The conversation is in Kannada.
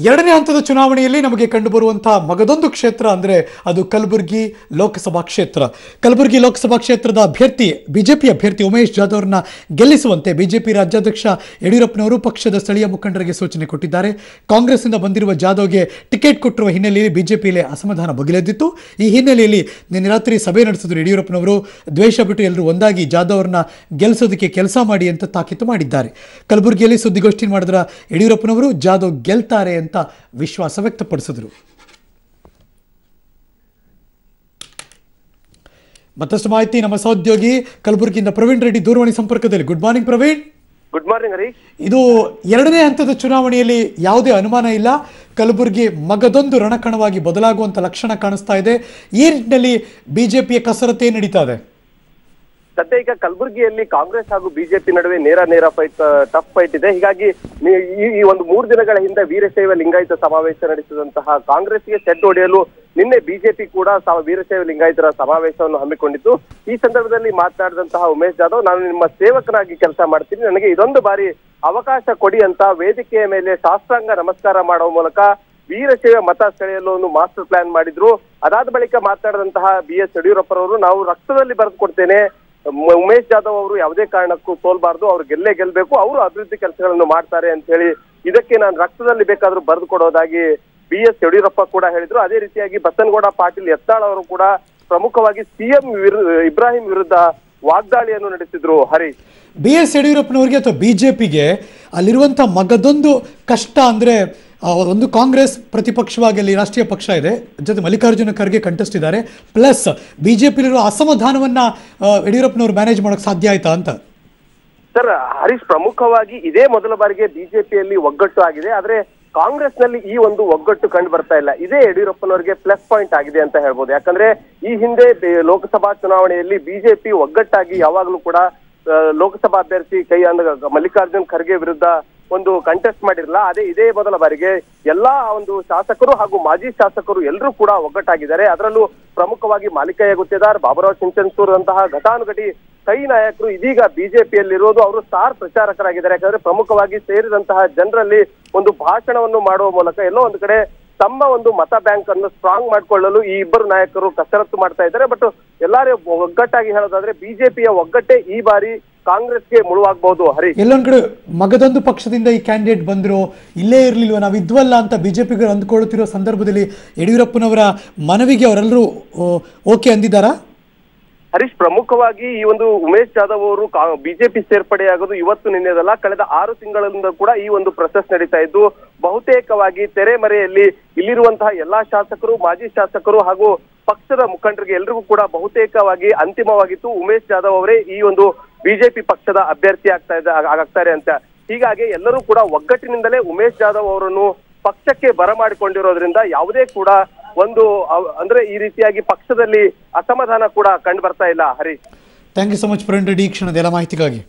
ಎರಡನೇ ಹಂತದ ಚುನಾವಣೆಯಲ್ಲಿ ನಮಗೆ ಕಂಡುಬರುವಂತಹ ಮಗದೊಂದು ಕ್ಷೇತ್ರ ಅಂದರೆ ಅದು ಕಲಬುರಗಿ ಲೋಕಸಭಾ ಕ್ಷೇತ್ರ. ಕಲಬುರಗಿ ಲೋಕಸಭಾ ಕ್ಷೇತ್ರದ ಅಭ್ಯರ್ಥಿ ಬಿಜೆಪಿ ಅಭ್ಯರ್ಥಿ ಉಮೇಶ್ ಜಾಧವ್ ಅವರನ್ನ ಗೆಲ್ಲಿಸುವಂತೆ ಬಿಜೆಪಿ ರಾಜ್ಯಾಧ್ಯಕ್ಷ ಯಡಿಯೂರಪ್ಪನವರು ಪಕ್ಷದ ಸ್ಥಳೀಯ ಮುಖಂಡರಿಗೆ ಸೂಚನೆ ಕೊಟ್ಟಿದ್ದಾರೆ. ಕಾಂಗ್ರೆಸ್ನಿಂದ ಬಂದಿರುವ ಜಾಧವ್ಗೆ ಟಿಕೆಟ್ ಕೊಟ್ಟಿರುವ ಹಿನ್ನೆಲೆಯಲ್ಲಿ ಬಿಜೆಪಿಯಲ್ಲಿ ಅಸಮಾಧಾನ ಬಗೆಲೆದ್ದಿತ್ತು. ಈ ಹಿನ್ನೆಲೆಯಲ್ಲಿ ನಿನ್ನೆ ರಾತ್ರಿ ಸಭೆ ನಡೆಸಿದ್ರು ಯಡಿಯೂರಪ್ಪನವರು. ದ್ವೇಷ ಬಿಟ್ಟು ಎಲ್ಲರೂ ಒಂದಾಗಿ ಜಾಧವ್ ಅವರನ್ನ ಗೆಲ್ಲಿಸೋದಕ್ಕೆ ಕೆಲಸ ಮಾಡಿ ಅಂತ ತಾಕೀತು ಮಾಡಿದ್ದಾರೆ. ಕಲಬುರಗಿಯಲ್ಲಿ ಸುದ್ದಿಗೋಷ್ಠಿ ಮಾಡಿದ್ರ ಯಡಿಯೂರಪ್ಪನವರು ಜಾಧವ್ ಗೆಲ್ತಾರೆ ಅಂತ ವಿಶ್ವಾಸ ವ್ಯಕ್ತಪಡಿಸಿದರು. ಮತ್ತಷ್ಟು ಮಾಹಿತಿ ನಮ್ಮ ಸಹೋದ್ಯೋಗಿ ಕಲಬುರಗಿಯಿಂದ ಪ್ರವೀಣ್ ರೆಡ್ಡಿ ದೂರವಾಣಿ ಸಂಪರ್ಕದಲ್ಲಿ. Good morning Praveen. Good morning Harish. ಇದು ಎರಡನೇ ಹಂತದ ಚುನಾವಣೆಯಲ್ಲಿ ಯಾವುದೇ ಅನುಮಾನ ಇಲ್ಲ, ಕಲಬುರಗಿ ಮಗದೊಂದು ರಣಕಣವಾಗಿ ಬದಲಾಗುವಂತ ಲಕ್ಷಣ ಕಾಣಿಸ್ತಾ ಇದೆ. ಈ ನಿಟ್ಟಿನಲ್ಲಿ ಬಿಜೆಪಿಯ ಕಸರತ್ತೇ ನಡೀತಾ ಇದೆ. ಸದ್ಯ ಈಗ ಕಲಬುರಗಿಯಲ್ಲಿ ಕಾಂಗ್ರೆಸ್ ಹಾಗೂ ಬಿಜೆಪಿ ನಡುವೆ ನೇರ ಫೈಟ್, ಟಫ್ ಫೈಟ್ ಇದೆ. ಹೀಗಾಗಿ ಈ ಒಂದು 3 ದಿನಗಳ ಹಿಂದೆ ವೀರಶೈವ ಲಿಂಗಾಯತ ಸಮಾವೇಶ ನಡೆಸಿದಂತಹ ಕಾಂಗ್ರೆಸ್ಗೆ ಸೆಡ್ ಹೊಡೆಯಲು ನಿನ್ನೆ ಬಿಜೆಪಿ ಕೂಡ ವೀರಶೈವ ಲಿಂಗಾಯತರ ಸಮಾವೇಶವನ್ನು ಹಮ್ಮಿಕೊಂಡಿತ್ತು. ಈ ಸಂದರ್ಭದಲ್ಲಿ ಮಾತನಾಡಿದಂತಹ ಉಮೇಶ್ ಜಾಧವ್, ನಾನು ನಿಮ್ಮ ಸೇವಕನಾಗಿ ಕೆಲಸ ಮಾಡ್ತೀನಿ, ನನಗೆ ಇದೊಂದು ಬಾರಿ ಅವಕಾಶ ಕೊಡಿ ಅಂತ ವೇದಿಕೆಯ ಮೇಲೆ ಶಾಸ್ತ್ರಾಂಗ ನಮಸ್ಕಾರ ಮಾಡುವ ಮೂಲಕ ವೀರಶೈವ ಮತ ಸೆಳೆಯಲು ಒಂದು ಮಾಸ್ಟರ್ ಪ್ಲಾನ್ ಮಾಡಿದ್ರು. ಅದಾದ ಬಳಿಕ ಮಾತನಾಡಿದಂತಹ BS ಯಡಿಯೂರಪ್ಪರವರು, ನಾವು ರಕ್ತದಲ್ಲಿ ಬರೆದು ಕೊಡ್ತೇನೆ, ಉಮೇಶ್ ಜಾಧವ್ ಅವರು ಯಾವುದೇ ಕಾರಣಕ್ಕೂ ಸೋಲ್ಬಾರ್ದು, ಅವ್ರು ಗೆಲ್ಲಬೇಕು, ಅವರು ಅಭಿವೃದ್ಧಿ ಕೆಲಸಗಳನ್ನು ಮಾಡ್ತಾರೆ ಅಂತ ಹೇಳಿ ಇದಕ್ಕೆ ನಾನು ರಕ್ತದಲ್ಲಿ ಬೇಕಾದ್ರೂ ಬರೆದು ಕೊಡೋದಾಗಿ BS ಯಡಿಯೂರಪ್ಪ ಕೂಡ ಹೇಳಿದ್ರು. ಅದೇ ರೀತಿಯಾಗಿ ಬಸನಗೌಡ ಪಾಟೀಲ್ ಯತ್ನಾಳ್ ಅವರು ಕೂಡ ಪ್ರಮುಖವಾಗಿ CM ಇಬ್ರಾಹಿಂ ವಿರುದ್ಧ ವಾಗ್ದಾಳಿಯನ್ನು ನಡೆಸಿದ್ರು. ಹರೀಶ್, BS ಯಡಿಯೂರಪ್ಪನವರಿಗೆ ಅಥವಾ ಬಿಜೆಪಿಗೆ ಅಲ್ಲಿರುವಂತಹ ಮಗದೊಂದು ಕಷ್ಟ ಅಂದ್ರೆ ಒಂದು ಕಾಂಗ್ರೆಸ್ ಪ್ರತಿಪಕ್ಷವಾಗಿ ಅಲ್ಲಿ ರಾಷ್ಟ್ರೀಯ ಪಕ್ಷ ಇದೆ, ಜೊತೆ ಮಲ್ಲಿಕಾರ್ಜುನ ಖರ್ಗೆ ಕಂಟೆಸ್ಟ್ ಇದ್ದಾರೆ, ಪ್ಲಸ್ ಬಿಜೆಪಿಲಿರುವ ಅಸಮಾಧಾನವನ್ನ ಯಡಿಯೂರಪ್ಪನವರು ಮ್ಯಾನೇಜ್ ಮಾಡೋಕೆ ಸಾಧ್ಯ ಆಯ್ತಾ ಅಂತ? ಸರ್ ಹರೀಶ್, ಪ್ರಮುಖವಾಗಿ ಇದೇ ಮೊದಲ ಬಾರಿಗೆ ಬಿಜೆಪಿಯಲ್ಲಿ ಒಗ್ಗಟ್ಟು ಆಗಿದೆ. ಆದ್ರೆ ಕಾಂಗ್ರೆಸ್ ನಲ್ಲಿ ಈ ಒಂದು ಒಗ್ಗಟ್ಟು ಕಂಡು ಬರ್ತಾ ಇಲ್ಲ. ಇದೇ ಯಡಿಯೂರಪ್ಪನವರಿಗೆ ಪ್ಲಸ್ ಪಾಯಿಂಟ್ ಆಗಿದೆ ಅಂತ ಹೇಳ್ಬೋದು. ಯಾಕಂದ್ರೆ ಈ ಹಿಂದೆ ಲೋಕಸಭಾ ಚುನಾವಣೆಯಲ್ಲಿ ಬಿಜೆಪಿ ಒಗ್ಗಟ್ಟಾಗಿ ಯಾವಾಗ್ಲೂ ಕೂಡ ಲೋಕಸಭಾ ಅಭ್ಯರ್ಥಿ ಮಲ್ಲಿಕಾರ್ಜುನ್ ಖರ್ಗೆ ವಿರುದ್ಧ ಒಂದು ಕಂಟೆಸ್ಟ್ ಮಾಡಿರಲ್ಲ. ಇದೇ ಮೊದಲ ಬಾರಿಗೆ ಎಲ್ಲಾ ಒಂದು ಶಾಸಕರು ಹಾಗೂ ಮಾಜಿ ಶಾಸಕರು ಎಲ್ಲರೂ ಕೂಡ ಒಗ್ಗಟ್ಟಾಗಿದ್ದಾರೆ. ಅದರಲ್ಲೂ ಪ್ರಮುಖವಾಗಿ ಮಾಲಿಕಯ್ಯ ಗುತ್ತೇದಾರ್, ಬಾಬುರಾವ್ ಚಿಂಚನ್ಸೂರ್ ಅಂತಹ ಘಟಾನುಘಟಿ ಕೈ ನಾಯಕರು ಇದೀಗ ಬಿಜೆಪಿಯಲ್ಲಿರೋದು. ಅವರು ಸ್ಟಾರ್ ಪ್ರಚಾರಕರಾಗಿದ್ದಾರೆ. ಯಾಕಂದ್ರೆ ಪ್ರಮುಖವಾಗಿ ಸೇರಿದಂತಹ ಜನರಲ್ಲಿ ಒಂದು ಭಾಷಣವನ್ನು ಮಾಡುವ ಮೂಲಕ ಎಲ್ಲೋ ಒಂದು ಕಡೆ ತಮ್ಮ ಒಂದು ಮತ ಬ್ಯಾಂಕ್ ಅನ್ನು ಸ್ಟ್ರಾಂಗ್ ಮಾಡಿಕೊಳ್ಳಲು ಈ ಇಬ್ಬರು ನಾಯಕರು ಕಸರತ್ತು ಮಾಡ್ತಾ ಇದ್ದಾರೆ. ಬಟ್ ಎಲ್ಲಾರೇ ಒಗ್ಗಟ್ಟಾಗಿ ಹೇಳೋದಾದ್ರೆ ಬಿಜೆಪಿಯ ಒಗ್ಗಟ್ಟೆ ಈ ಬಾರಿ ಕಾಂಗ್ರೆಸ್ಗೆ ಮುಳುವಾಗಬಹುದು. ಹರಿ, ಎಲ್ಲೊಂದ್ ಕಡೆ ಮಗದೊಂದು ಪಕ್ಷದಿಂದ ಈ ಕ್ಯಾಂಡಿಡೇಟ್ ಬಂದ್ರು, ಇಲ್ಲೇ ಇರ್ಲಿಲ್ವ, ನಾವು ಇದ್ವಲ್ಲ ಅಂತ ಬಿಜೆಪಿಗರು ಅಂದ್ಕೊಳ್ಳುತ್ತಿರೋ ಸಂದರ್ಭದಲ್ಲಿ ಯಡಿಯೂರಪ್ಪನವರ ಮನವಿಗೆ ಅವರೆಲ್ಲರೂ ಓಕೆ ಅಂದಿದ್ದಾರಾ? ಹರೀಶ್, ಪ್ರಮುಖವಾಗಿ ಈ ಒಂದು ಉಮೇಶ್ ಜಾಧವ್ ಅವರು ಬಿಜೆಪಿ ಸೇರ್ಪಡೆಯಾಗೋದು ಇವತ್ತು ನಿನ್ನೆದಲ್ಲ, ಕಳೆದ 6 ತಿಂಗಳಿಂದ ಕೂಡ ಈ ಒಂದು ಪ್ರೊಸೆಸ್ ನಡೀತಾ ಇದ್ದು, ಬಹುತೇಕವಾಗಿ ತೆರೆಮರೆಯಲ್ಲಿ ಇಲ್ಲಿರುವಂತಹ ಎಲ್ಲಾ ಶಾಸಕರು, ಮಾಜಿ ಶಾಸಕರು ಹಾಗೂ ಪಕ್ಷದ ಮುಖಂಡರಿಗೆ ಎಲ್ರಿಗೂ ಕೂಡ ಬಹುತೇಕವಾಗಿ ಅಂತಿಮವಾಗಿತ್ತು ಉಮೇಶ್ ಜಾಧವ್ ಅವರೇ ಈ ಒಂದು ಬಿಜೆಪಿ ಪಕ್ಷದ ಅಭ್ಯರ್ಥಿ ಆಗ್ತಾರೆ ಅಂತ. ಹೀಗಾಗಿ ಎಲ್ಲರೂ ಕೂಡ ಒಗ್ಗಟ್ಟಿನಿಂದಲೇ ಉಮೇಶ್ ಜಾಧವ್ ಅವರನ್ನು ಪಕ್ಷಕ್ಕೆ ಬರಮಾಡಿಕೊಂಡಿರೋದ್ರಿಂದ ಯಾವುದೇ ಕೂಡ ಒಂದು ಅಂದ್ರೆ ಈ ರೀತಿಯಾಗಿ ಪಕ್ಷದಲ್ಲಿ ಅಸಮಾಧಾನ ಕೂಡ ಕಂಡು ಬರ್ತಾ ಇಲ್ಲ. Harish, thank you so much Praveen Reddy, ಈ ಕ್ಷಣದ ಎಲ್ಲ ಮಾಹಿತಿಗಾಗಿ.